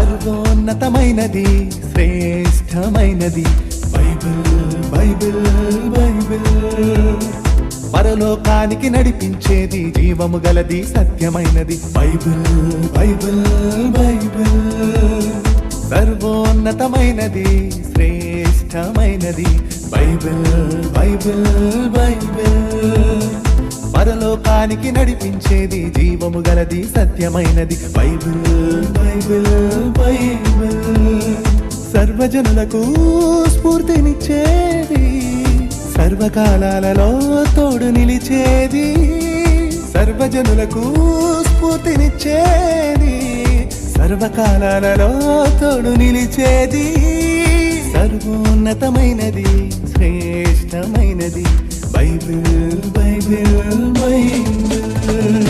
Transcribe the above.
సర్వోన్నతమైనది శ్రేష్టమైనది Bible Bible Bible పరలోకానికి నడిపించేది జీవము గలది సత్యమైనది బైబిల్ బైబిల్ బైబిల్ సర్వోన్నతమైనది శ్రేష్టమైనది బైబిల్ బైబిల్ బైబిల్ పరలోకానికి నడిపించేది జీవము గలది సత్యమైనది బైబిల్ బైబిల్ బైబిల్ సర్వజనులకు స్ఫూర్తినిచ్చేది సర్వకాలాలలో తోడు నిలిచేది సర్వజనులకు స్ఫూర్తినిచ్చేది సర్వకాలాలలో తోడు నిలిచేది సర్వోన్నతమైనది శ్రేష్టమైనది బైబిల్ బైబిల్ బైబిల్